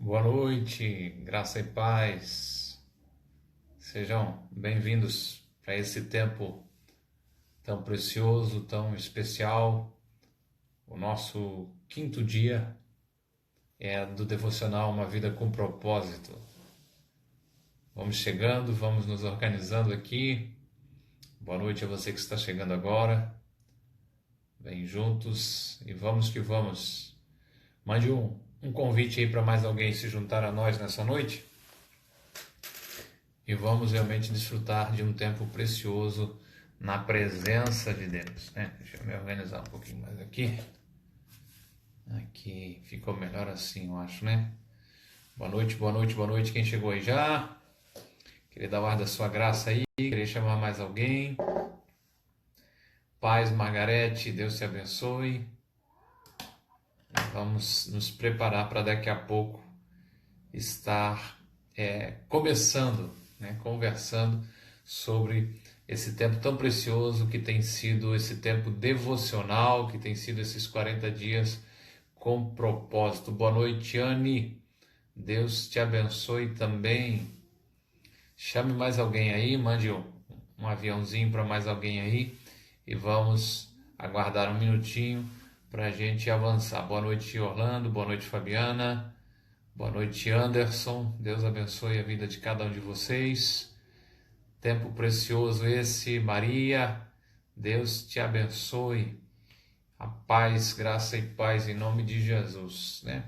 Boa noite, graça e paz. Sejam bem-vindos para esse tempo tão precioso, tão especial. O nosso quinto dia é do devocional Uma Vida com Propósito. Vamos chegando, vamos nos organizando aqui. Boa noite a você que está chegando agora. Vem juntos e vamos que vamos. Mande um convite aí para mais alguém se juntar a nós nessa noite. E vamos realmente desfrutar de um tempo precioso na presença de Deus, né? Deixa eu me organizar um pouquinho mais aqui. Aqui ficou melhor assim, eu acho, né? Boa noite, boa noite, boa noite. Quem chegou aí já? Queria dar o ar da sua graça aí. Queria chamar mais alguém. Paz, Margarete, Deus te abençoe. Vamos nos preparar para daqui a pouco estar começando, né, conversando sobre esse tempo tão precioso que tem sido esse tempo devocional, que tem sido esses 40 dias com propósito. Boa noite, Anne. Deus te abençoe também. Chame mais alguém aí, mande um aviãozinho para mais alguém aí e vamos aguardar um minutinho para a gente avançar. Boa noite, Orlando. Boa noite, Fabiana. Boa noite, Anderson. Deus abençoe a vida de cada um de vocês. Tempo precioso esse, Maria. Deus te abençoe. A paz, graça e paz em nome de Jesus, né?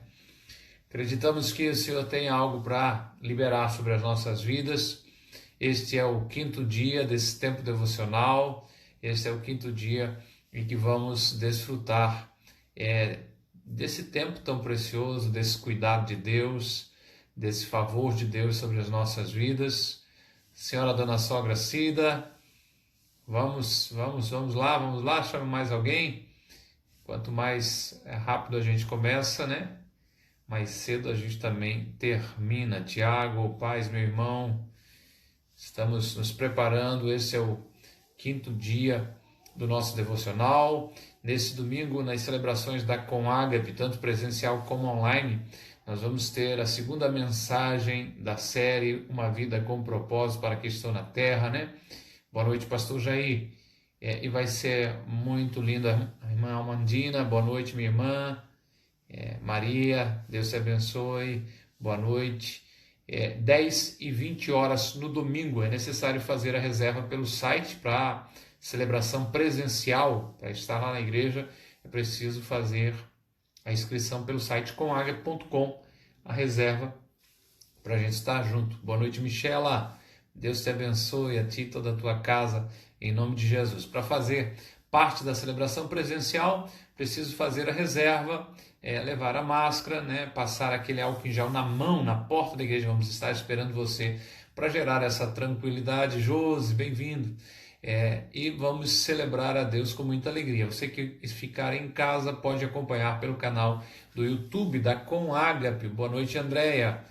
Acreditamos que o Senhor tem algo para liberar sobre as nossas vidas. Este é o quinto dia desse tempo devocional. Este é o quinto dia em que vamos desfrutar desse tempo tão precioso, desse cuidado de Deus, desse favor de Deus sobre as nossas vidas. Senhora Dona Sogra Cida, vamos lá, chame mais alguém. Quanto mais rápido a gente começa, né? Mais cedo a gente também termina. Tiago, paz, meu irmão, estamos nos preparando, esse é o quinto dia do nosso devocional. Nesse domingo, nas celebrações da Conágape, tanto presencial como online, nós vamos ter a segunda mensagem da série Uma Vida com Propósito para que estou na Terra, né? Boa noite, pastor Jair. E vai ser muito linda a irmã Almandina. Boa noite, minha irmã. Maria, Deus te abençoe. Boa noite. 10 e 20 horas no domingo. É necessário fazer a reserva pelo site para celebração presencial. Para estar lá na igreja é preciso fazer a inscrição pelo site conágape.com, a reserva para a gente estar junto. Boa noite, Michela. Deus te abençoe, a ti e toda a tua casa, em nome de Jesus. Para fazer parte da celebração presencial, preciso fazer a reserva, levar a máscara, né, passar aquele álcool em gel na mão, na porta da igreja. Vamos estar esperando você para gerar essa tranquilidade. Josi, bem-vindo. E vamos celebrar a Deus com muita alegria. Você que ficar em casa pode acompanhar pelo canal do YouTube da Conágape. Boa noite, Andréia.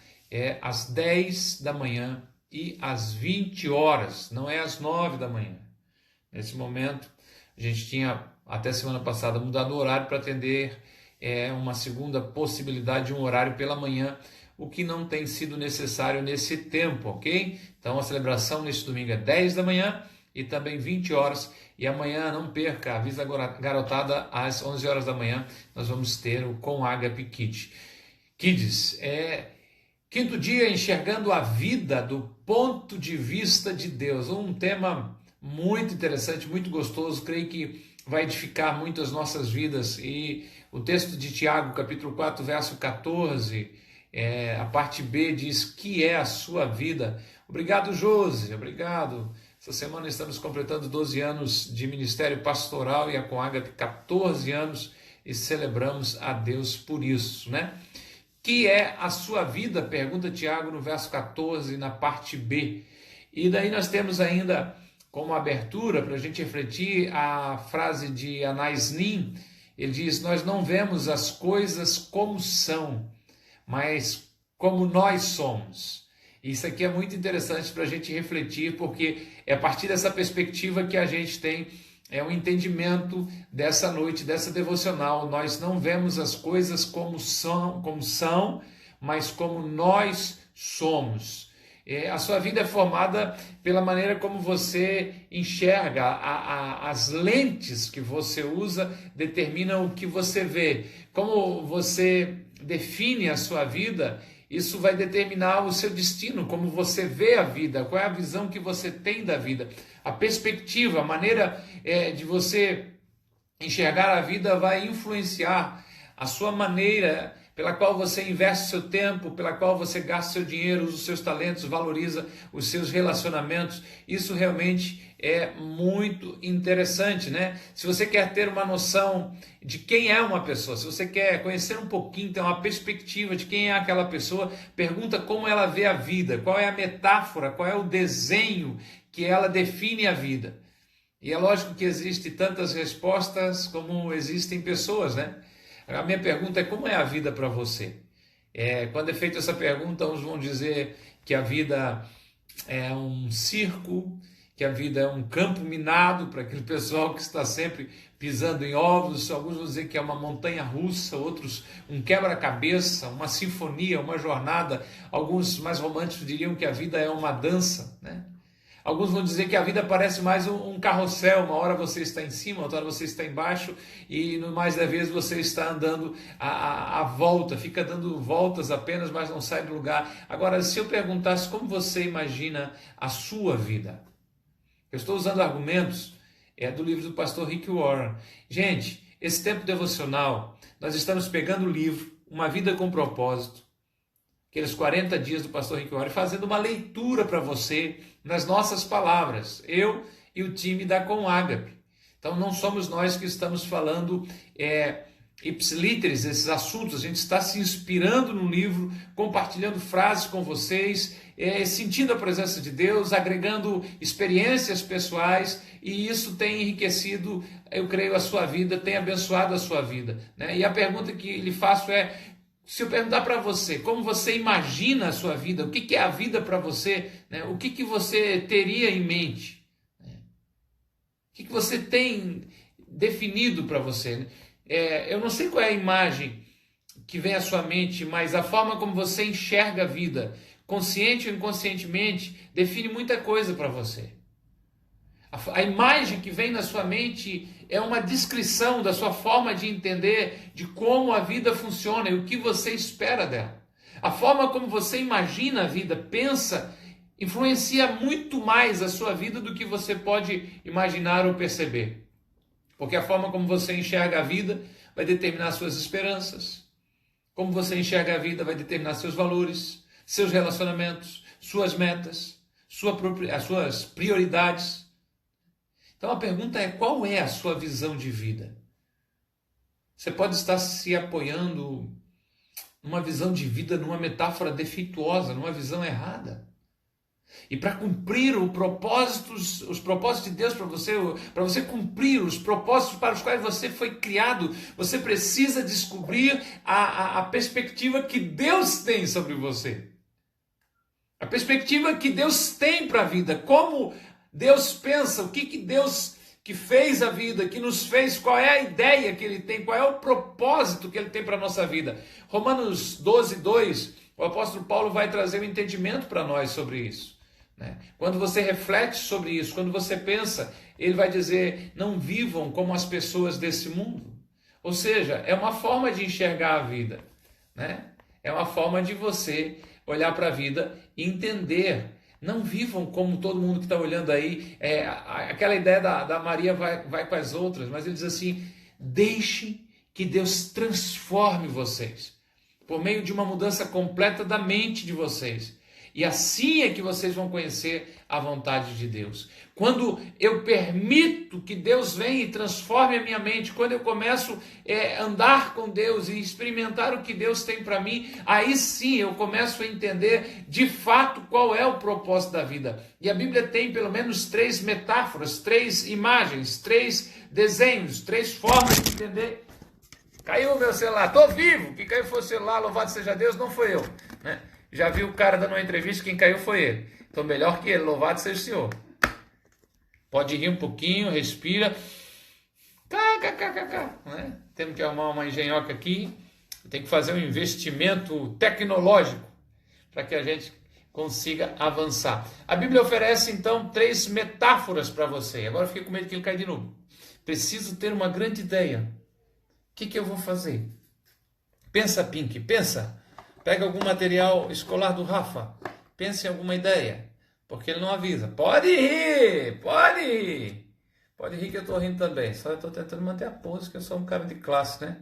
Às 10 da manhã e às 20 horas, não é às 9 da manhã. Nesse momento, a gente tinha até semana passada mudado o horário para atender uma segunda possibilidade de um horário pela manhã, o que não tem sido necessário nesse tempo, ok? Então a celebração neste domingo é 10 da manhã e também 20 horas. E amanhã, não perca, avisa a garotada, às 11 horas da manhã, nós vamos ter o Conágape Kids. Quinto dia, enxergando a vida do ponto de vista de Deus. Um tema muito interessante, muito gostoso, creio que vai edificar muito as nossas vidas. E o texto de Tiago, capítulo 4, verso 14, a parte B diz: que é a sua vida? Obrigado, Josi, obrigado. Essa semana estamos completando 12 anos de ministério pastoral e a Conágape 14 anos e celebramos a Deus por isso, né? Que é a sua vida? Pergunta Tiago no verso 14, na parte B. E daí nós temos ainda como abertura para a gente refletir a frase de Anais Nin. Ele diz: nós não vemos as coisas como são, mas como nós somos. Isso aqui é muito interessante para a gente refletir, porque é a partir dessa perspectiva que a gente tem um entendimento dessa noite, dessa devocional. Nós não vemos as coisas como são, mas como nós somos. A sua vida é formada pela maneira como você enxerga, as lentes que você usa determinam o que você vê. Como você define a sua vida, isso vai determinar o seu destino, como você vê a vida, qual é a visão que você tem da vida. A perspectiva, a maneira de você enxergar a vida vai influenciar a sua maneira pela qual você investe seu tempo, pela qual você gasta seu dinheiro, usa os seus talentos, valoriza os seus relacionamentos. Isso realmente é muito interessante, né? Se você quer ter uma noção de quem é uma pessoa, se você quer conhecer um pouquinho, ter uma perspectiva de quem é aquela pessoa, pergunta como ela vê a vida, qual é a metáfora, qual é o desenho que ela define a vida. E é lógico que existem tantas respostas como existem pessoas, né? A minha pergunta é: como é a vida para você? Quando é feita essa pergunta, uns vão dizer que a vida é um circo, que a vida é um campo minado para aquele pessoal que está sempre pisando em ovos. Alguns vão dizer que é uma montanha russa, outros um quebra-cabeça, uma sinfonia, uma jornada. Alguns mais românticos diriam que a vida é uma dança, né? Alguns vão dizer que a vida parece mais um carrossel, uma hora você está em cima, outra hora você está embaixo, e no mais da vez você está andando a volta, fica dando voltas apenas, mas não sai do lugar. Agora, se eu perguntasse como você imagina a sua vida, eu estou usando argumentos do livro do pastor Rick Warren. Gente, esse tempo devocional, nós estamos pegando o livro Uma Vida com Propósito, aqueles 40 dias do pastor Rick Warren, fazendo uma leitura para você nas nossas palavras, eu e o time da Com Ágape. Então não somos nós que estamos falando ipsilíteres esses assuntos, a gente está se inspirando no livro, compartilhando frases com vocês, sentindo a presença de Deus, agregando experiências pessoais, e isso tem enriquecido, eu creio, a sua vida, tem abençoado a sua vida, né? E a pergunta que lhe faço é: se eu perguntar para você como você imagina a sua vida, o que é a vida para você, né? O que você teria em mente? Né? O que você tem definido para você? Né? Eu não sei qual é a imagem que vem à sua mente, mas a forma como você enxerga a vida, consciente ou inconscientemente, define muita coisa para você. A imagem que vem na sua mente é uma descrição da sua forma de entender de como a vida funciona e o que você espera dela. A forma como você imagina a vida, pensa, influencia muito mais a sua vida do que você pode imaginar ou perceber. Porque a forma como você enxerga a vida vai determinar suas esperanças. Como você enxerga a vida vai determinar seus valores, seus relacionamentos, suas metas, as suas prioridades. Então a pergunta é: qual é a sua visão de vida? Você pode estar se apoiando numa visão de vida, numa metáfora defeituosa, numa visão errada. E para cumprir os propósitos de Deus para você cumprir os propósitos para os quais você foi criado, você precisa descobrir a perspectiva que Deus tem sobre você. A perspectiva que Deus tem para a vida, como Deus pensa, o que Deus que fez a vida, que nos fez, qual é a ideia que Ele tem, qual é o propósito que Ele tem para a nossa vida. Romanos 12:2, o apóstolo Paulo vai trazer um entendimento para nós sobre isso. Né? Quando você reflete sobre isso, quando você pensa, ele vai dizer: não vivam como as pessoas desse mundo. Ou seja, é uma forma de enxergar a vida. Né? É uma forma de você olhar para a vida e entender. Não vivam como todo mundo que está olhando aí. Aquela ideia da Maria vai com as outras, mas ele diz assim: deixe que Deus transforme vocês, por meio de uma mudança completa da mente de vocês. E assim é que vocês vão conhecer a vontade de Deus. Quando eu permito que Deus venha e transforme a minha mente, quando eu começo a andar com Deus e experimentar o que Deus tem para mim, aí sim eu começo a entender de fato qual é o propósito da vida. E a Bíblia tem pelo menos 3 metáforas, 3 imagens, 3 desenhos, 3 formas de entender. Caiu o meu celular, estou vivo, quem caiu foi o celular, louvado seja Deus, não foi eu, né? Já vi o cara dando uma entrevista, quem caiu foi ele. Então melhor que ele, louvado seja o Senhor. Pode rir um pouquinho, respira. Né? Temos que arrumar uma engenhoca aqui. Tem que fazer um investimento tecnológico para que a gente consiga avançar. A Bíblia oferece, então, 3 metáforas para você. Agora eu fiquei com medo que ele caia de novo. Preciso ter uma grande ideia. O que eu vou fazer? Pensa, Pink, pensa. Pega algum material escolar do Rafa. Pensa em alguma ideia. Porque ele não avisa. Pode rir, pode rir. Pode rir que eu estou rindo também. Só eu estou tentando manter a pose, que eu sou um cara de classe, né?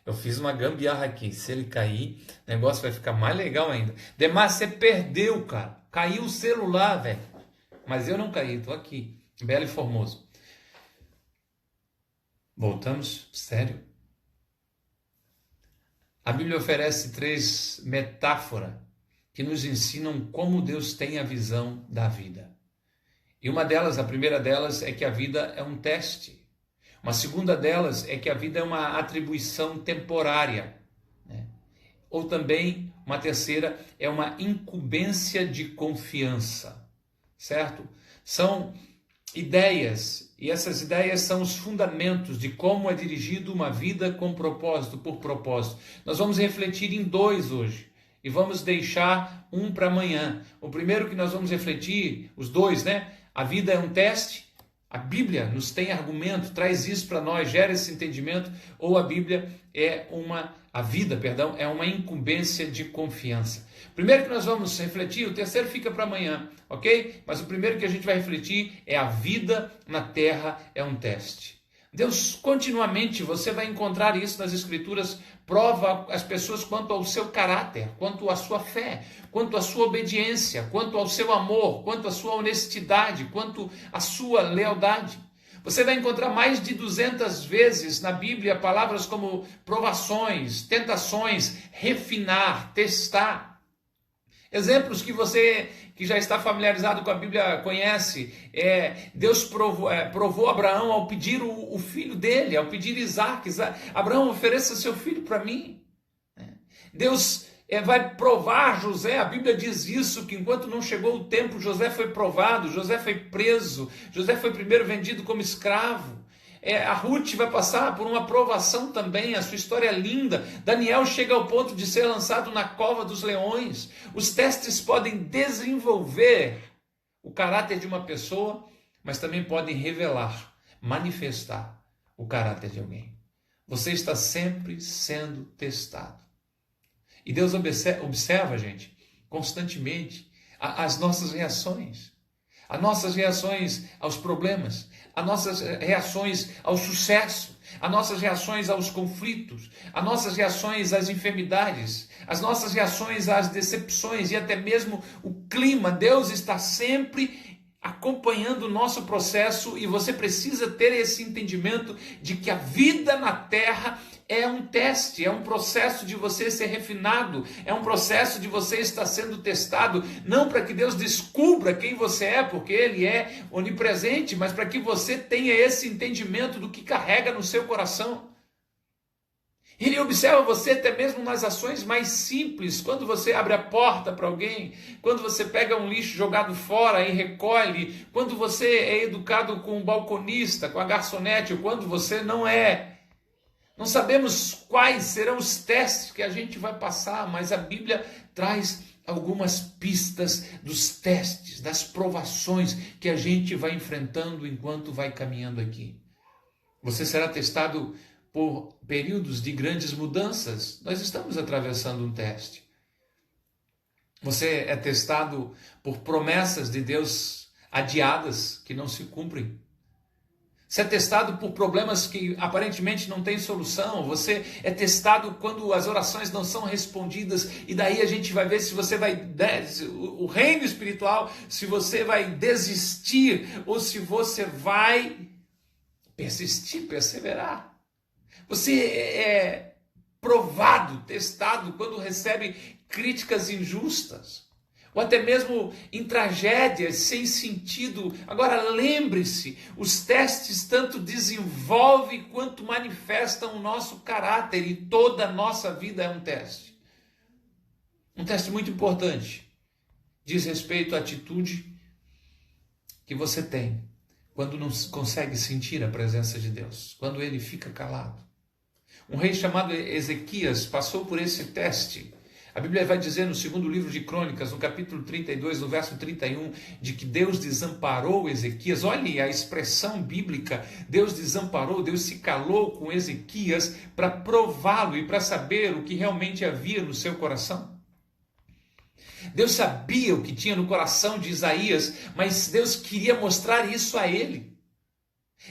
Eu fiz uma gambiarra aqui. Se ele cair, o negócio vai ficar mais legal ainda. Demais, você perdeu, cara. Caiu o celular, velho. Mas eu não caí, estou aqui. Belo e formoso. Voltamos? Sério? A Bíblia oferece 3 metáforas que nos ensinam como Deus tem a visão da vida. E uma delas, a primeira delas, é que a vida é um teste. Uma segunda delas é que a vida é uma atribuição temporária, né? Ou também, uma terceira, é uma incumbência de confiança, certo? São ideias, e essas ideias são os fundamentos de como é dirigido uma vida com propósito, por propósito. Nós vamos refletir em 2 hoje, e vamos deixar um para amanhã. O primeiro que nós vamos refletir, os 2, né? A vida é um teste. A Bíblia nos tem argumento, traz isso para nós, gera esse entendimento, ou a Bíblia a vida é uma incumbência de confiança. Primeiro que nós vamos refletir, o terceiro fica para amanhã, ok? Mas o primeiro que a gente vai refletir é a vida na terra é um teste. Deus continuamente, você vai encontrar isso nas Escrituras, prova as pessoas quanto ao seu caráter, quanto à sua fé, quanto à sua obediência, quanto ao seu amor, quanto à sua honestidade, quanto à sua lealdade. Você vai encontrar mais de 200 vezes na Bíblia palavras como provações, tentações, refinar, testar. Exemplos que você que já está familiarizado com a Bíblia conhece. Deus provou Abraão ao pedir o filho dele, ao pedir Isaac. Abraão, ofereça seu filho para mim. Deus vai provar José. A Bíblia diz isso, que enquanto não chegou o tempo, José foi provado, José foi preso, José foi primeiro vendido como escravo. A Ruth vai passar por uma provação também, a sua história é linda. Daniel chega ao ponto de ser lançado na cova dos leões. Os testes podem desenvolver o caráter de uma pessoa, mas também podem revelar, manifestar o caráter de alguém. Você está sempre sendo testado. E Deus observa, gente, constantemente as nossas reações. As nossas reações aos problemas, as nossas reações ao sucesso, as nossas reações aos conflitos, as nossas reações às enfermidades, as nossas reações às decepções e até mesmo o clima. Deus está sempre acompanhando o nosso processo e você precisa ter esse entendimento de que a vida na terra é um teste, é um processo de você ser refinado, é um processo de você estar sendo testado, não para que Deus descubra quem você é, porque Ele é onipresente, mas para que você tenha esse entendimento do que carrega no seu coração. Ele observa você até mesmo nas ações mais simples, quando você abre a porta para alguém, quando você pega um lixo jogado fora e recolhe, quando você é educado com um balconista, com a garçonete, ou quando você não é. Não sabemos quais serão os testes que a gente vai passar, mas a Bíblia traz algumas pistas dos testes, das provações que a gente vai enfrentando enquanto vai caminhando aqui. Você será testado por períodos de grandes mudanças. Nós estamos atravessando um teste. Você é testado por promessas de Deus adiadas que não se cumprem. Você é testado por problemas que aparentemente não têm solução. Você é testado quando as orações não são respondidas. E daí a gente vai ver se você vai... O reino espiritual, se você vai desistir ou se você vai persistir, perseverar. Você é provado, testado quando recebe críticas injustas. Ou até mesmo em tragédias sem sentido. Agora lembre-se, os testes tanto desenvolvem quanto manifestam o nosso caráter, e toda a nossa vida é um teste. Um teste muito importante. Diz respeito à atitude que você tem quando não consegue sentir a presença de Deus, quando Ele fica calado. Um rei chamado Ezequias passou por esse teste. A Bíblia vai dizer no segundo livro de Crônicas, no capítulo 32, no verso 31, de que Deus desamparou Ezequias. Olhe a expressão bíblica, Deus desamparou, Deus se calou com Ezequias para prová-lo e para saber o que realmente havia no seu coração. Deus sabia o que tinha no coração de Isaías, mas Deus queria mostrar isso a ele.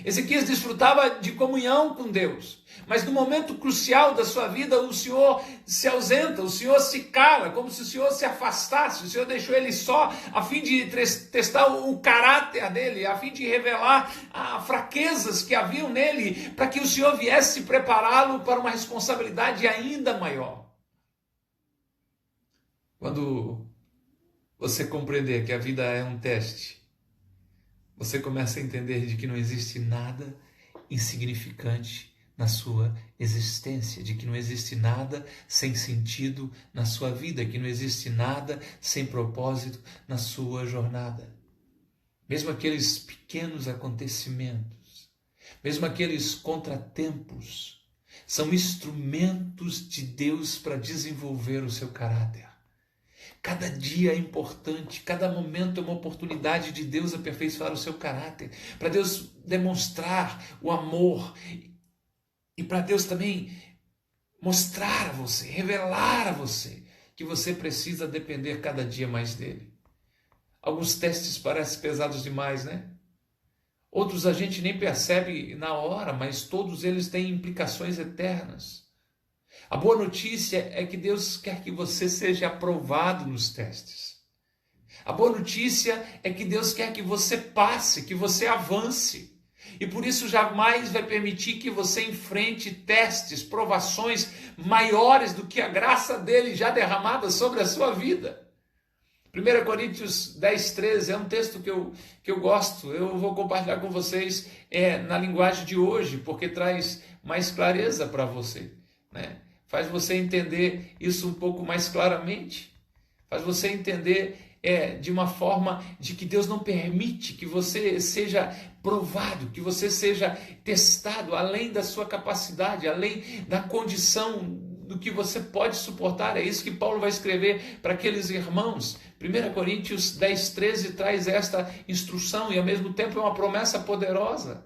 Ezequias desfrutava de comunhão com Deus, mas no momento crucial da sua vida o Senhor se ausenta, o Senhor se cala, como se o Senhor se afastasse, o Senhor deixou ele só a fim de testar o caráter dele, a fim de revelar as fraquezas que haviam nele, para que o Senhor viesse prepará-lo para uma responsabilidade ainda maior. Quando você compreender que a vida é um teste, você começa a entender de que não existe nada insignificante na sua existência, de que não existe nada sem sentido na sua vida, que não existe nada sem propósito na sua jornada. Mesmo aqueles pequenos acontecimentos, mesmo aqueles contratempos, são instrumentos de Deus para desenvolver o seu caráter. Cada dia é importante, cada momento é uma oportunidade de Deus aperfeiçoar o seu caráter, para Deus demonstrar o amor e para Deus também mostrar a você, revelar a você que você precisa depender cada dia mais dele. Alguns testes parecem pesados demais, né? Outros a gente nem percebe na hora, mas todos eles têm implicações eternas. A boa notícia é que Deus quer que você seja aprovado nos testes. A boa notícia é que Deus quer que você passe, que você avance. E por isso jamais vai permitir que você enfrente testes, provações maiores do que a graça dele já derramada sobre a sua vida. 1 Coríntios 10, 13 é um texto que eu gosto. Eu vou compartilhar com vocês na linguagem de hoje, porque traz mais clareza para você, né? Faz você entender isso um pouco mais claramente. Faz você entender de uma forma de que Deus não permite que você seja provado, que você seja testado além da sua capacidade, além da condição do que você pode suportar. É isso que Paulo vai escrever para aqueles irmãos. 1 Coríntios 10, 13 traz esta instrução e ao mesmo tempo é uma promessa poderosa.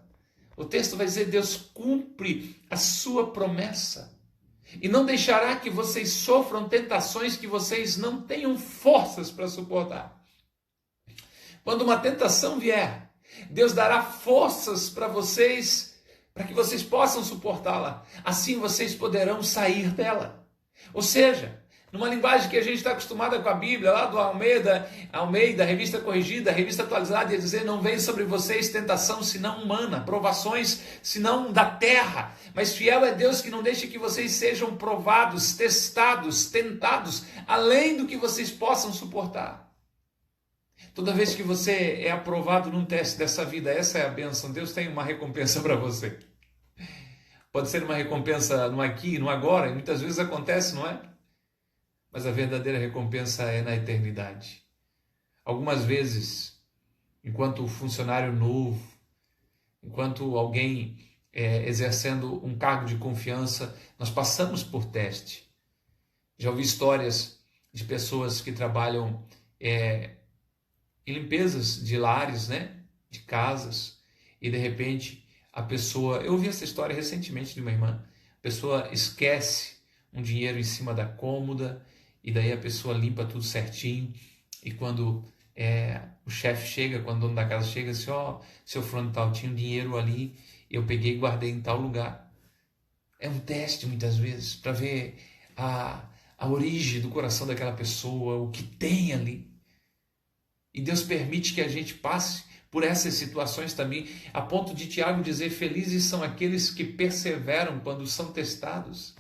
O texto vai dizer: Deus cumpre a sua promessa. E não deixará que vocês sofram tentações que vocês não tenham forças para suportar. Quando uma tentação vier, Deus dará forças para vocês, para que vocês possam suportá-la. Assim vocês poderão sair dela. Ou seja, numa linguagem que a gente está acostumada com a Bíblia, lá do Almeida, Revista Corrigida, Revista Atualizada, ia dizer: não vem sobre vocês tentação senão humana, provações senão da terra. Mas fiel é Deus que não deixa que vocês sejam provados, testados, tentados, além do que vocês possam suportar. Toda vez que você é aprovado num teste dessa vida, essa é a bênção. Deus tem uma recompensa para você. Pode ser uma recompensa no aqui, no agora, e muitas vezes acontece, não é? Mas a verdadeira recompensa é na eternidade. Algumas vezes, enquanto funcionário novo, enquanto alguém exercendo um cargo de confiança, nós passamos por teste. Já ouvi histórias de pessoas que trabalham em limpezas de lares, né? De casas, e de repente a pessoa... Eu ouvi essa história recentemente de uma irmã. A pessoa esquece um dinheiro em cima da cômoda, e daí a pessoa limpa tudo certinho, e quando o chefe chega, quando o dono da casa chega, assim: ó, seu fulano tal, tinha um dinheiro ali, eu peguei e guardei em tal lugar. É um teste muitas vezes, para ver a origem do coração daquela pessoa, o que tem ali. E Deus permite que a gente passe por essas situações também, a ponto de Tiago dizer: felizes são aqueles que perseveram quando são testados.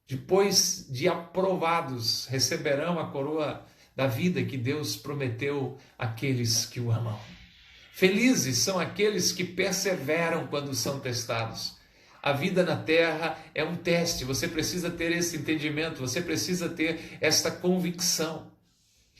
Depois de aprovados, receberão a coroa da vida que Deus prometeu àqueles que o amam. Felizes são aqueles que perseveram quando são testados. A vida na terra é um teste, você precisa ter esse entendimento, você precisa ter esta convicção.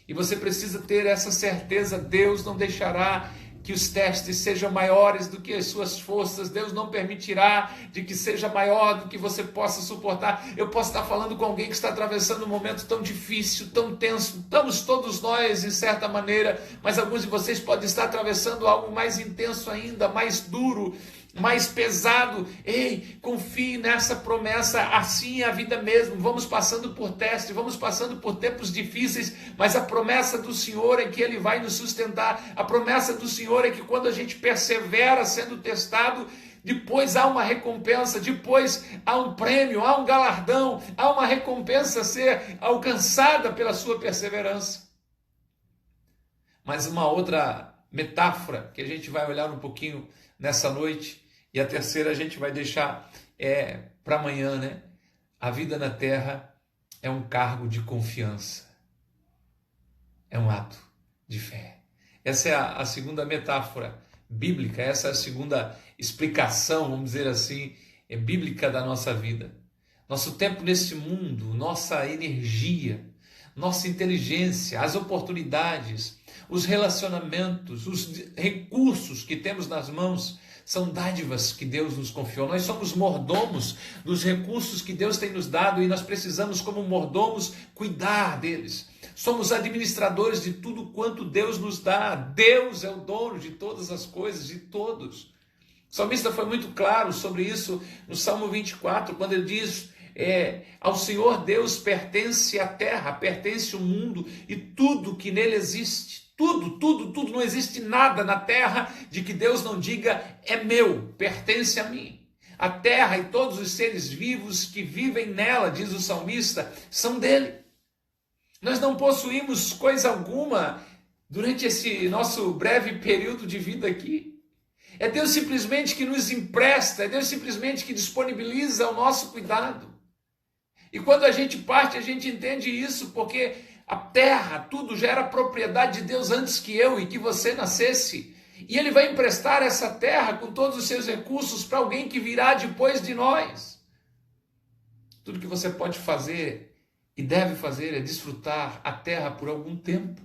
E você precisa ter essa certeza: Deus não deixará que os testes sejam maiores do que as suas forças. Deus não permitirá de que seja maior do que você possa suportar. Eu posso estar falando com alguém que está atravessando um momento tão difícil, tão tenso. Estamos todos nós, em certa maneira, mas alguns de vocês podem estar atravessando algo mais intenso ainda, mais duro, mais pesado. Ei, confie nessa promessa. Assim é a vida mesmo. Vamos passando por testes, vamos passando por tempos difíceis, mas a promessa do Senhor é que Ele vai nos sustentar. A promessa do Senhor é que quando a gente persevera sendo testado, depois há uma recompensa, depois há um prêmio, há um galardão, há uma recompensa a ser alcançada pela sua perseverança. Mas uma outra metáfora que a gente vai olhar um pouquinho nessa noite, e a terceira a gente vai deixar para amanhã, né? A vida na terra é um cargo de confiança, é um ato de fé. Essa é a segunda metáfora bíblica, essa é a segunda explicação, vamos dizer assim, bíblica da nossa vida. Nosso tempo nesse mundo, nossa energia, nossa inteligência, as oportunidades, os relacionamentos, os recursos que temos nas mãos são dádivas que Deus nos confiou. Nós somos mordomos dos recursos que Deus tem nos dado e nós precisamos, como mordomos, cuidar deles. Somos administradores de tudo quanto Deus nos dá. Deus é o dono de todas as coisas, de todos. O salmista foi muito claro sobre isso no Salmo 24, quando ele diz: ao Senhor Deus pertence a terra, pertence o mundo e tudo que nele existe. Tudo, não existe nada na terra de que Deus não diga: é meu, pertence a mim. A terra e todos os seres vivos que vivem nela, diz o salmista, são dele. Nós não possuímos coisa alguma durante esse nosso breve período de vida aqui. É Deus simplesmente que nos empresta, é Deus simplesmente que disponibiliza o nosso cuidado. E quando a gente parte, a gente entende isso, porque a terra, tudo já era propriedade de Deus antes que eu e que você nascesse. E Ele vai emprestar essa terra com todos os seus recursos para alguém que virá depois de nós. Tudo que você pode fazer e deve fazer é desfrutar a terra por algum tempo,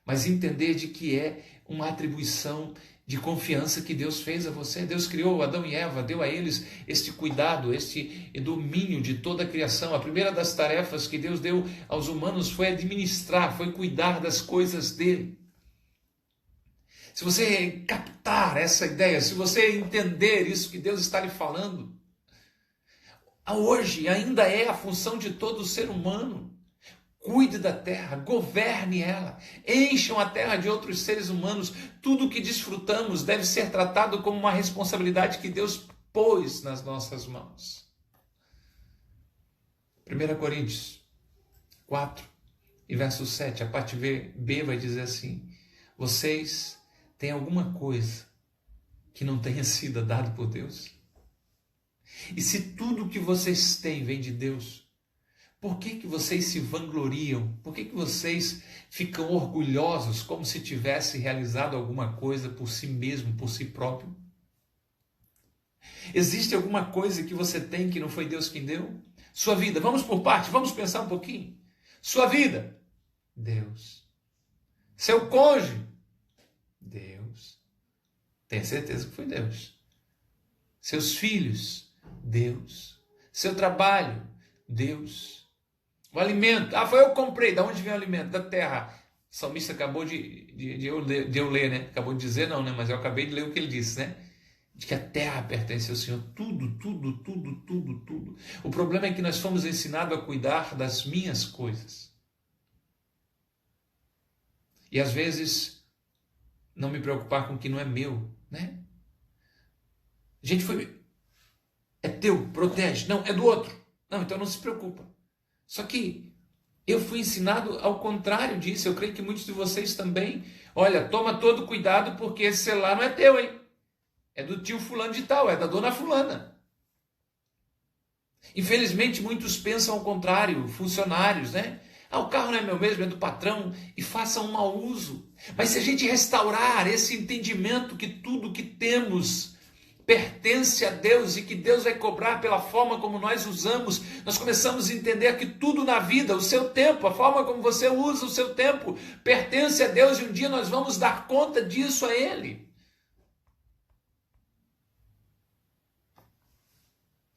mas entender de que é uma atribuição de confiança que Deus fez a você. Deus criou Adão e Eva, deu a eles este cuidado, este domínio de toda a criação. A primeira das tarefas que Deus deu aos humanos foi administrar, foi cuidar das coisas dele. Se você captar essa ideia, se você entender isso que Deus está lhe falando, hoje ainda é a função de todo ser humano. Cuide da terra, governe ela, encham a terra de outros seres humanos. Tudo o que desfrutamos deve ser tratado como uma responsabilidade que Deus pôs nas nossas mãos. 1 Coríntios 4 e verso 7, a parte B vai dizer assim: vocês têm alguma coisa que não tenha sido dado por Deus? E se tudo o que vocês têm vem de Deus, por que vocês se vangloriam? Por que vocês ficam orgulhosos como se tivesse realizado alguma coisa por si mesmo, por si próprio? Existe alguma coisa que você tem que não foi Deus quem deu? Sua vida, vamos por parte, vamos pensar um pouquinho. Sua vida, Deus. Seu cônjuge, Deus. Tenha certeza que foi Deus. Seus filhos, Deus. Seu trabalho, Deus. O alimento, foi eu que comprei. Da onde vem o alimento? Da terra. O salmista acabou de eu ler, né? Acabou de dizer não, né? Mas eu acabei de ler o que ele disse, né? De que a terra pertence ao Senhor. Tudo. O problema é que nós fomos ensinados a cuidar das minhas coisas. E às vezes não me preocupar com o que não é meu, né? A gente foi... É teu, protege. Não, é do outro. Não, então não se preocupa. Só que eu fui ensinado ao contrário disso. Eu creio que muitos de vocês também. Olha, toma todo cuidado porque esse celular não é teu, hein? É do tio fulano de tal, é da dona fulana. Infelizmente, muitos pensam ao contrário, funcionários, né? O carro não é meu mesmo, é do patrão, e façam um mau uso. Mas se a gente restaurar esse entendimento que tudo que temos pertence a Deus e que Deus vai cobrar pela forma como nós usamos, nós começamos a entender que tudo na vida, o seu tempo, a forma como você usa o seu tempo, pertence a Deus e um dia nós vamos dar conta disso a Ele.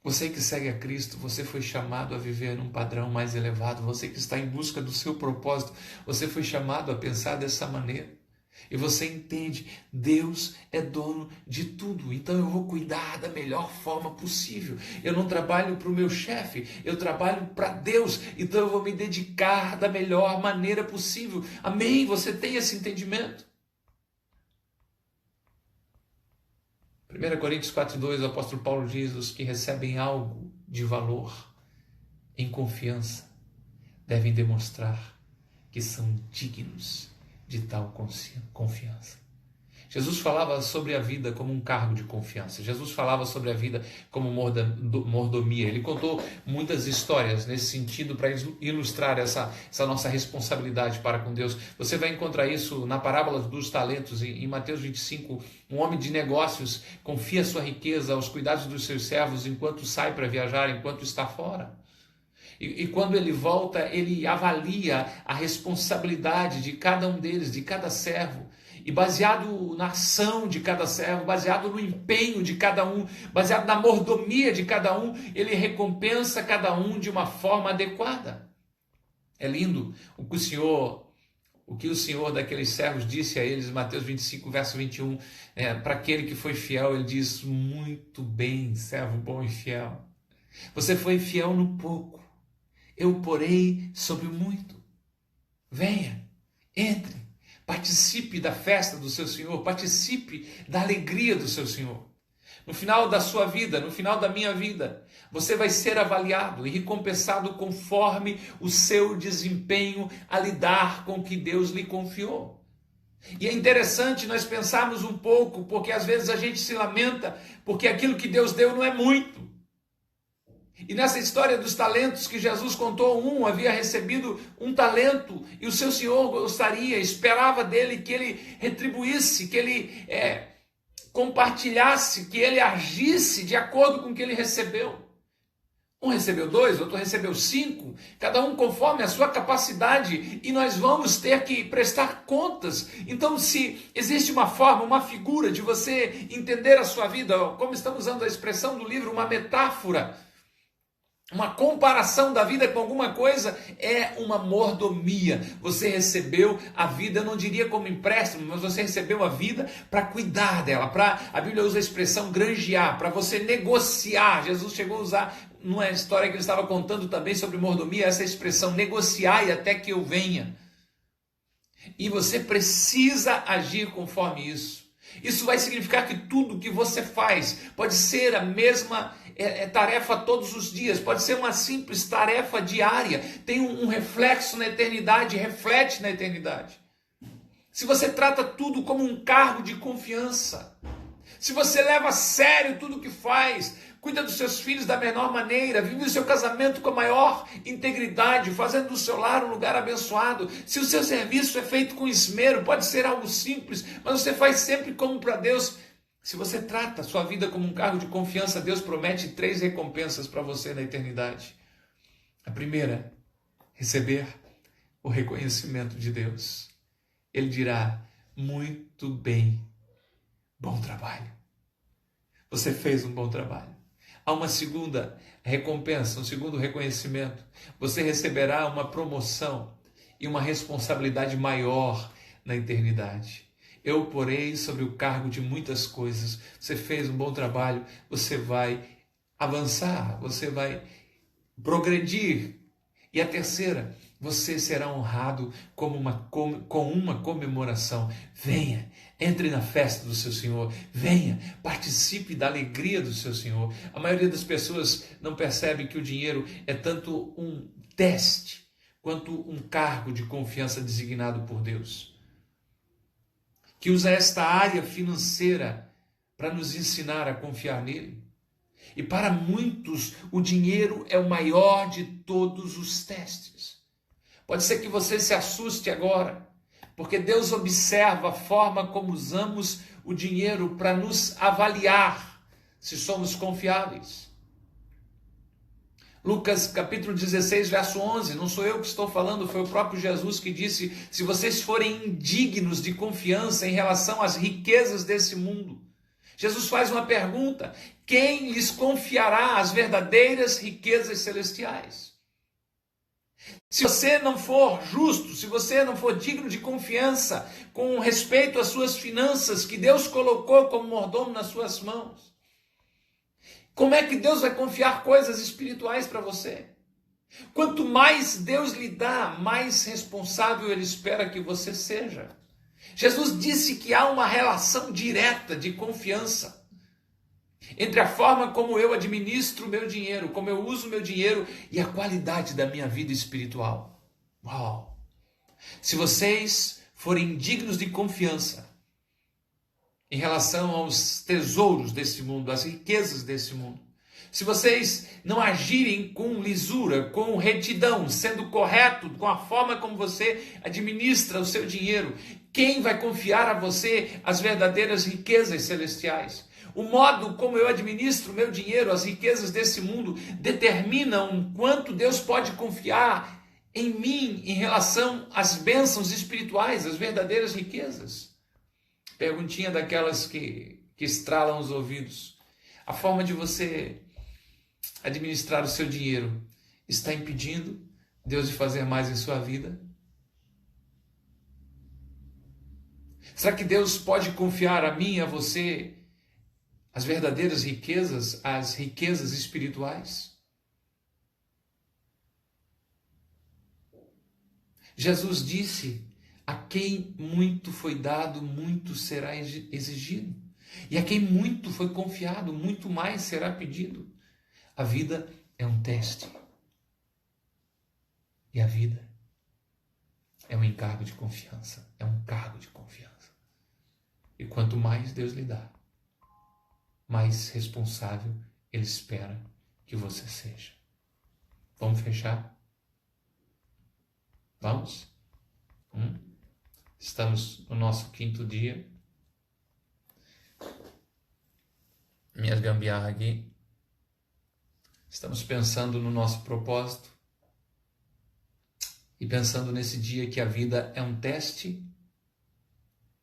Você que segue a Cristo, você foi chamado a viver num padrão mais elevado. Você que está em busca do seu propósito, você foi chamado a pensar dessa maneira. E você entende, Deus é dono de tudo, então eu vou cuidar da melhor forma possível. Eu não trabalho para o meu chefe, eu trabalho para Deus, então eu vou me dedicar da melhor maneira possível. Amém? Você tem esse entendimento? 1 Coríntios 4,2, o apóstolo Paulo diz: os que recebem algo de valor em confiança devem demonstrar que são dignos de tal confiança. Jesus falava sobre a vida como um cargo de confiança. Jesus falava sobre a vida como mordomia. Ele contou muitas histórias nesse sentido para ilustrar essa nossa responsabilidade para com Deus. Você vai encontrar isso na parábola dos talentos, em Mateus 25. Um homem de negócios confia sua riqueza aos cuidados dos seus servos enquanto sai para viajar, enquanto está fora. E quando ele volta, ele avalia a responsabilidade de cada um deles, de cada servo. E baseado na ação de cada servo, baseado no empenho de cada um, baseado na mordomia de cada um, ele recompensa cada um de uma forma adequada. É lindo o que o Senhor daqueles servos disse a eles, Mateus 25, verso 21. Para aquele que foi fiel, ele diz: muito bem, servo bom e fiel. Você foi fiel no pouco, eu porei sobre o muito. Venha, entre, participe da festa do seu Senhor, participe da alegria do seu Senhor. No final da sua vida, no final da minha vida, você vai ser avaliado e recompensado conforme o seu desempenho a lidar com o que Deus lhe confiou. E é interessante nós pensarmos um pouco, porque às vezes a gente se lamenta porque aquilo que Deus deu não é muito. E nessa história dos talentos que Jesus contou, um havia recebido um talento e o seu Senhor esperava dele que ele retribuísse, que ele compartilhasse, que ele agisse de acordo com o que ele recebeu. Um recebeu 2, outro recebeu 5, cada um conforme a sua capacidade, e nós vamos ter que prestar contas. Então, se existe uma forma, uma figura de você entender a sua vida, como estamos usando a expressão do livro, uma metáfora, uma comparação da vida com alguma coisa, é uma mordomia. Você recebeu a vida, eu não diria como empréstimo, mas você recebeu a vida para cuidar dela, a Bíblia usa a expressão granjear, para você negociar. Jesus chegou a usar, numa história que ele estava contando também sobre mordomia, essa expressão, negociar e até que eu venha. E você precisa agir conforme isso. Isso vai significar que tudo que você faz pode ser a mesma tarefa todos os dias, pode ser uma simples tarefa diária, tem um reflexo na eternidade, reflete na eternidade. Se você trata tudo como um cargo de confiança, se você leva a sério tudo o que faz, cuida dos seus filhos da menor maneira, vive o seu casamento com a maior integridade, fazendo do seu lar um lugar abençoado, se o seu serviço é feito com esmero, pode ser algo simples, mas você faz sempre como para Deus. Se você trata a sua vida como um cargo de confiança, Deus promete 3 recompensas para você na eternidade. A primeira, receber o reconhecimento de Deus. Ele dirá: muito bem, bom trabalho. Você fez um bom trabalho. Há uma segunda recompensa, um segundo reconhecimento. Você receberá uma promoção e uma responsabilidade maior na eternidade. Eu porei sobre o cargo de muitas coisas. Você fez um bom trabalho, você vai avançar, você vai progredir. E a terceira, você será honrado com uma comemoração. Venha, entre na festa do seu Senhor. Venha, participe da alegria do seu Senhor. A maioria das pessoas não percebe que o dinheiro é tanto um teste quanto um cargo de confiança designado por Deus, que usa esta área financeira para nos ensinar a confiar nele. E para muitos, o dinheiro é o maior de todos os testes. Pode ser que você se assuste agora, porque Deus observa a forma como usamos o dinheiro para nos avaliar se somos confiáveis. Lucas capítulo 16, verso 11, não sou eu que estou falando, foi o próprio Jesus que disse: se vocês forem indignos de confiança em relação às riquezas desse mundo. Jesus faz uma pergunta: quem lhes confiará as verdadeiras riquezas celestiais? Se você não for justo, se você não for digno de confiança com respeito às suas finanças que Deus colocou como mordomo nas suas mãos, como é que Deus vai confiar coisas espirituais para você? Quanto mais Deus lhe dá, mais responsável Ele espera que você seja. Jesus disse que há uma relação direta de confiança entre a forma como eu administro o meu dinheiro, como eu uso o meu dinheiro e a qualidade da minha vida espiritual. Uau! Se vocês forem dignos de confiança em relação aos tesouros desse mundo, às riquezas desse mundo, se vocês não agirem com lisura, com retidão, sendo correto com a forma como você administra o seu dinheiro, quem vai confiar a você as verdadeiras riquezas celestiais? O modo como eu administro o meu dinheiro, as riquezas desse mundo, determinam quanto Deus pode confiar em mim em relação às bênçãos espirituais, as verdadeiras riquezas. Perguntinha daquelas que estralam os ouvidos. A forma de você administrar o seu dinheiro está impedindo Deus de fazer mais em sua vida? Será que Deus pode confiar a mim e a você as verdadeiras riquezas, as riquezas espirituais? Jesus disse: a quem muito foi dado, muito será exigido. E a quem muito foi confiado, muito mais será pedido. A vida é um teste. E a vida é um encargo de confiança. É um cargo de confiança. E quanto mais Deus lhe dá, mais responsável Ele espera que você seja. Vamos fechar? Vamos? Estamos no nosso 5º dia. Minhas gambiarras aqui. Estamos pensando no nosso propósito. E pensando nesse dia que a vida é um teste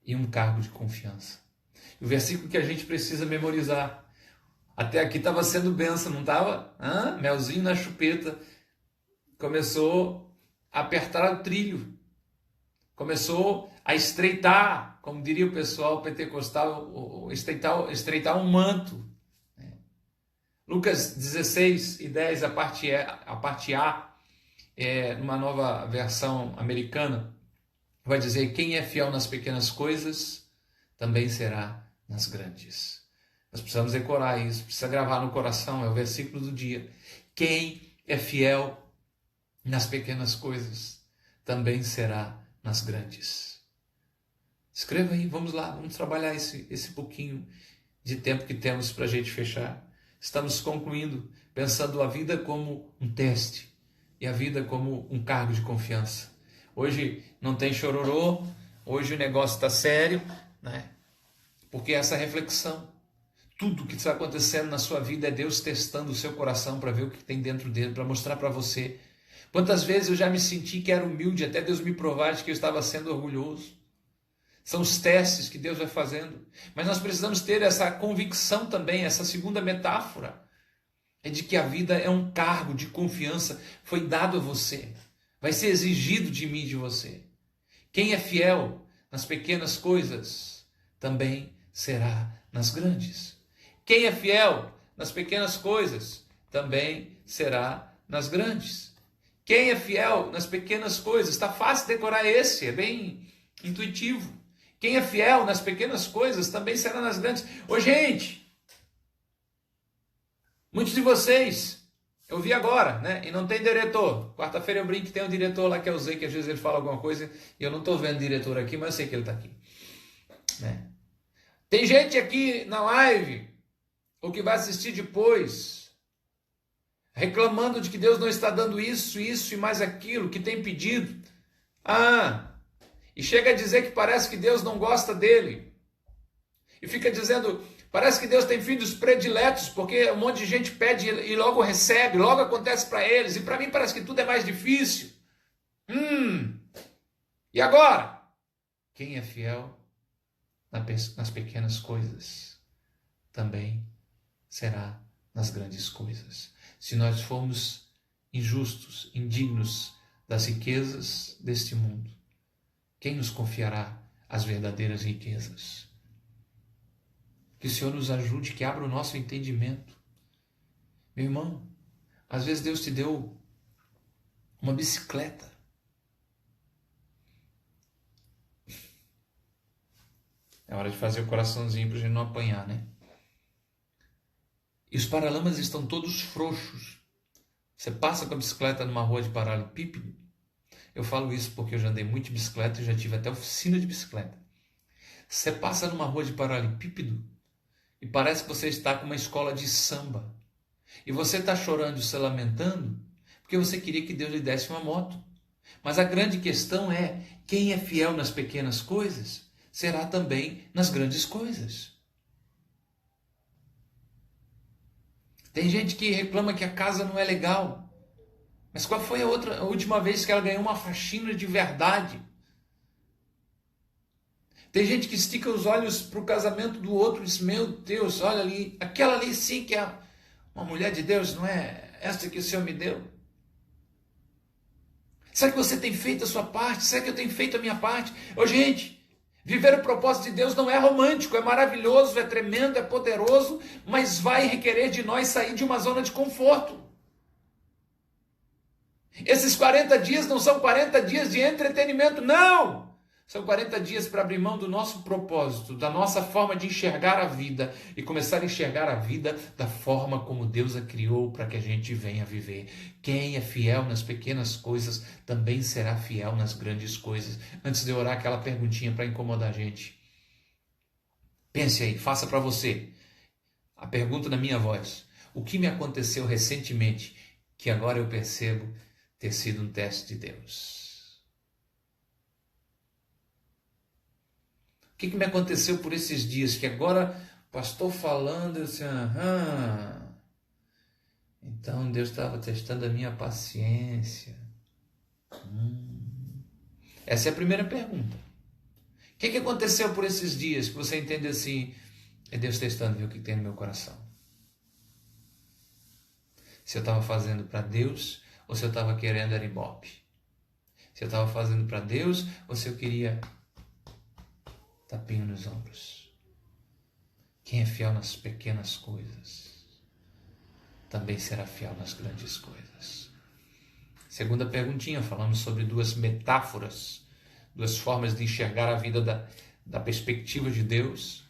e um cargo de confiança. E o versículo que a gente precisa memorizar. Até aqui estava sendo bênção, não estava? Melzinho na chupeta. Começou a apertar o trilho. Começou a estreitar, como diria o pessoal pentecostal, estreitar um manto. Lucas 16:10, a parte A, numa nova versão americana, vai dizer: quem é fiel nas pequenas coisas, também será nas grandes. Nós precisamos decorar isso, precisa gravar no coração, é o versículo do dia. Quem é fiel nas pequenas coisas, também será nas grandes. Escreva aí, vamos lá, vamos trabalhar esse pouquinho de tempo que temos para a gente fechar. Estamos concluindo, pensando a vida como um teste e a vida como um cargo de confiança. Hoje não tem chororô, hoje o negócio está sério, né? Porque essa reflexão, tudo que está acontecendo na sua vida é Deus testando o seu coração para ver o que tem dentro dele, para mostrar para você. Quantas vezes eu já me senti que era humilde, até Deus me provar de que eu estava sendo orgulhoso. São os testes que Deus vai fazendo. Mas nós precisamos ter essa convicção também, essa segunda metáfora. É de que a vida é um cargo de confiança, foi dado a você. Vai ser exigido de mim e de você. Quem é fiel nas pequenas coisas, também será nas grandes. Quem é fiel nas pequenas coisas, também será nas grandes. Quem é fiel nas pequenas coisas, está fácil decorar esse, é bem intuitivo. Quem é fiel nas pequenas coisas, também será nas grandes. Ô gente, muitos de vocês, eu vi agora, né? E não tem diretor. Quarta-feira eu brinco que tem um diretor lá que é o Zé, que às vezes ele fala alguma coisa e eu não estou vendo o diretor aqui, mas eu sei que ele está aqui. Né? Tem gente aqui na live, ou que vai assistir depois, reclamando de que Deus não está dando isso e mais aquilo, que tem pedido. E chega a dizer que parece que Deus não gosta dele. E fica dizendo, Parece que Deus tem filhos prediletos, porque um monte de gente pede e logo recebe, logo acontece para eles. E para mim parece que tudo é mais difícil. E agora? Quem é fiel nas pequenas coisas, também será nas grandes coisas. Se nós formos injustos, indignos das riquezas deste mundo, quem nos confiará as verdadeiras riquezas? Que o Senhor nos ajude, que abra o nosso entendimento. Meu irmão, às vezes Deus te deu uma bicicleta. É hora de fazer o coraçãozinho para a gente não apanhar, né? E os paralamas estão todos frouxos. Você passa com a bicicleta numa rua de paralelepípedo. Eu falo isso porque eu já andei muito de bicicleta e já tive até oficina de bicicleta. Você passa numa rua de paralelepípedo e parece que você está com uma escola de samba. E você está chorando e se lamentando porque você queria que Deus lhe desse uma moto. Mas a grande questão é, quem é fiel nas pequenas coisas, será também nas grandes coisas. Tem gente que reclama que a casa não é legal. Mas qual foi a última vez que ela ganhou uma faxina de verdade? Tem gente que estica os olhos para o casamento do outro e diz, meu Deus, olha ali, aquela ali sim que é uma mulher de Deus, não é essa que o Senhor me deu? Será que você tem feito a sua parte? Será que eu tenho feito a minha parte? Ô gente, viver o propósito de Deus não é romântico, é maravilhoso, é tremendo, é poderoso, mas vai requerer de nós sair de uma zona de conforto. Esses 40 dias não são 40 dias de entretenimento, não! São 40 dias para abrir mão do nosso propósito, da nossa forma de enxergar a vida e começar a enxergar a vida da forma como Deus a criou para que a gente venha viver. Quem é fiel nas pequenas coisas também será fiel nas grandes coisas. Antes de eu orar, aquela perguntinha para incomodar a gente. Pense aí, faça para você. A pergunta na minha voz. O que me aconteceu recentemente que agora eu percebo ter sido um teste de Deus? O que me aconteceu por esses dias que agora o pastor falando, eu disse, então Deus estava testando a minha paciência. Essa é a primeira pergunta. O que aconteceu por esses dias que você entende assim, é Deus testando, ver o que tem no meu coração? Se eu estava fazendo para Deus ou se eu estava querendo era ibope? Se eu estava fazendo para Deus ou se eu queria tapinho nos ombros? Quem é fiel nas pequenas coisas também será fiel nas grandes coisas. Segunda perguntinha, falamos sobre duas metáforas, duas formas de enxergar a vida da perspectiva de Deus.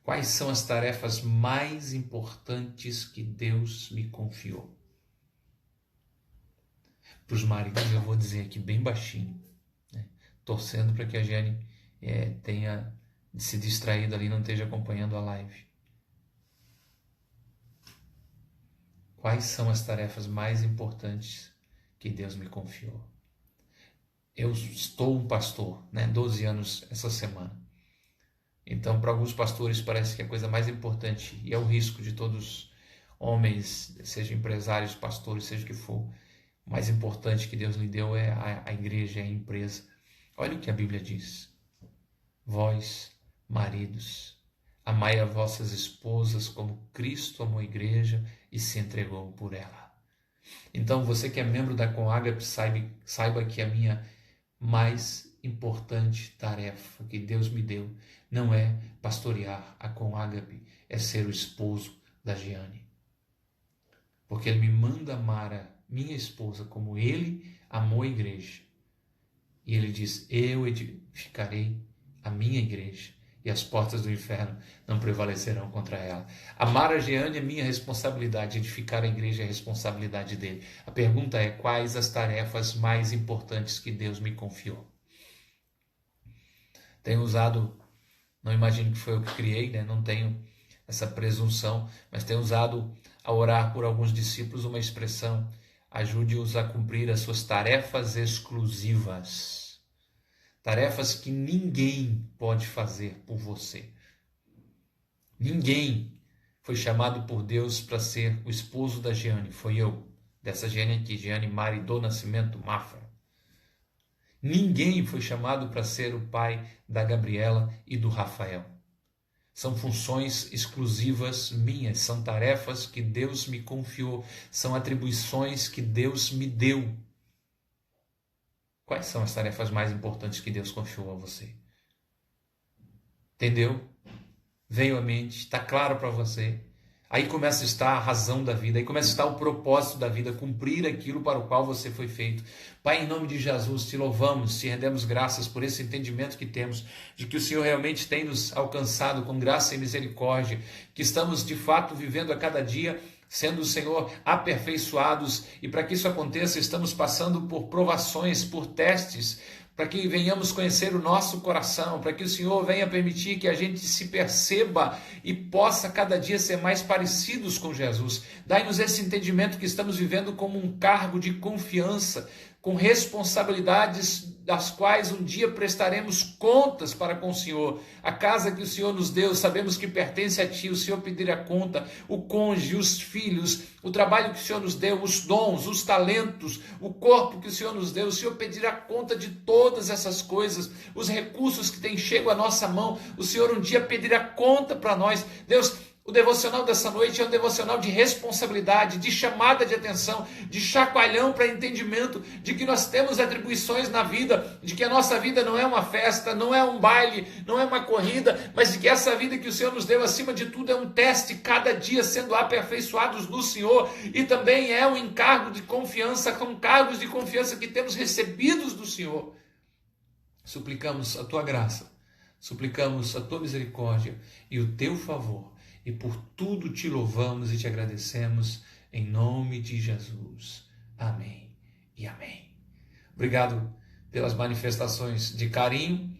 Quais são as tarefas mais importantes que Deus me confiou? Para os maridos eu vou dizer aqui bem baixinho, né? Torcendo para que a Jane tenha se distraído ali, não esteja acompanhando a live. Quais são as tarefas mais importantes que Deus me confiou? Eu estou um pastor, 12 anos essa semana. Então, para alguns pastores parece que a coisa mais importante, e é o risco de todos homens, sejam empresários, pastores, seja o que for, o mais importante que Deus lhe deu é a igreja, é a empresa. Olha o que a Bíblia diz. Vós, maridos, amai as vossas esposas como Cristo amou a igreja e se entregou por ela. Então, você que é membro da Coágape, saiba que a minha mais importante tarefa que Deus me deu não é pastorear a Coágape, é ser o esposo da Giane. Porque Ele me manda amar a minha esposa como Ele amou a igreja. E Ele diz, eu edificarei a minha igreja e as portas do inferno não prevalecerão contra ela. Amar a Giane é minha responsabilidade, edificar a igreja é a responsabilidade dele. A pergunta é, quais as tarefas mais importantes que Deus me confiou? Tenho usado, não imagino que foi eu que criei, não tenho essa presunção, mas tenho usado a orar por alguns discípulos uma expressão, ajude-os a cumprir as suas tarefas exclusivas. Tarefas que ninguém pode fazer por você. Ninguém foi chamado por Deus para ser o esposo da Jeane. Foi eu, dessa Jeane aqui, Jeane Mari do Nascimento Mafra. Ninguém foi chamado para ser o pai da Gabriela e do Rafael. São funções exclusivas minhas, são tarefas que Deus me confiou, são atribuições que Deus me deu. Quais são as tarefas mais importantes que Deus confiou a você? Entendeu? Veio à mente, está claro para você. Aí começa a estar a razão da vida, aí começa a estar o propósito da vida, cumprir aquilo para o qual você foi feito. Pai, em nome de Jesus, te louvamos, te rendemos graças por esse entendimento que temos, de que o Senhor realmente tem nos alcançado com graça e misericórdia, que estamos de fato vivendo a cada dia, sendo o Senhor aperfeiçoados, e para que isso aconteça, estamos passando por provações, por testes, para que venhamos conhecer o nosso coração, para que o Senhor venha permitir que a gente se perceba e possa cada dia ser mais parecidos com Jesus. Dai-nos esse entendimento que estamos vivendo como um cargo de confiança, com responsabilidades das quais um dia prestaremos contas para com o Senhor. A casa que o Senhor nos deu, sabemos que pertence a Ti, o Senhor pedirá conta, o cônjuge, os filhos, o trabalho que o Senhor nos deu, os dons, os talentos, o corpo que o Senhor nos deu, o Senhor pedirá conta de todas essas coisas, os recursos que têm chego à nossa mão, o Senhor um dia pedirá conta para nós. Deus, o devocional dessa noite é um devocional de responsabilidade, de chamada de atenção, de chacoalhão para entendimento de que nós temos atribuições na vida, de que a nossa vida não é uma festa, não é um baile, não é uma corrida, mas de que essa vida que o Senhor nos deu, acima de tudo, é um teste, cada dia sendo aperfeiçoados no Senhor, e também é um encargo de confiança, com cargos de confiança que temos recebidos do Senhor. Suplicamos a Tua graça, suplicamos a Tua misericórdia e o Teu favor, e por tudo te louvamos e te agradecemos, em nome de Jesus. Amém e amém. Obrigado pelas manifestações de carinho.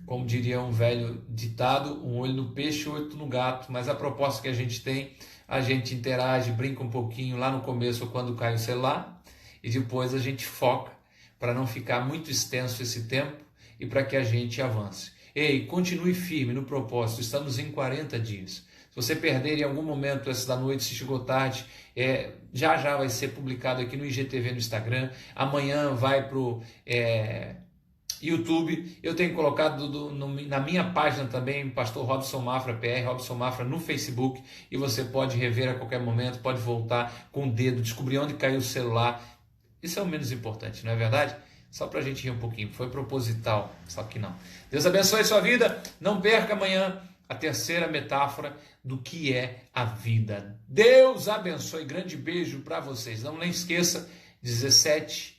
Como diria um velho ditado, um olho no peixe, outro no gato. Mas a proposta que a gente tem, a gente interage, brinca um pouquinho lá no começo, quando cai o celular, e depois a gente foca para não ficar muito extenso esse tempo e para que a gente avance. Ei, continue firme no propósito, estamos em 40 dias. Se você perder em algum momento essa da noite, se chegou tarde, já vai ser publicado aqui no IGTV no Instagram, amanhã vai para o YouTube, eu tenho colocado na minha página também, Pastor Robson Mafra PR, Robson Mafra no Facebook, e você pode rever a qualquer momento, pode voltar com o dedo, descobrir onde caiu o celular. Isso é o menos importante, não é verdade? Só para a gente rir um pouquinho, foi proposital, só que não. Deus abençoe a sua vida, não perca amanhã a terceira metáfora do que é a vida. Deus abençoe, grande beijo para vocês. Não nem esqueça, 7,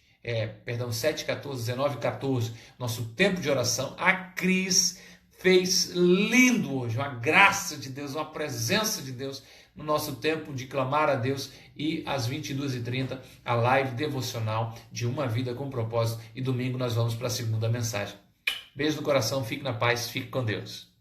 14, 19, 14, nosso tempo de oração. A Cris fez lindo hoje, uma graça de Deus, uma presença de Deus no nosso tempo de clamar a Deus, e às 22h30 a live devocional de Uma Vida com Propósito, e domingo nós vamos para a segunda mensagem. Beijo no coração, fique na paz, fique com Deus.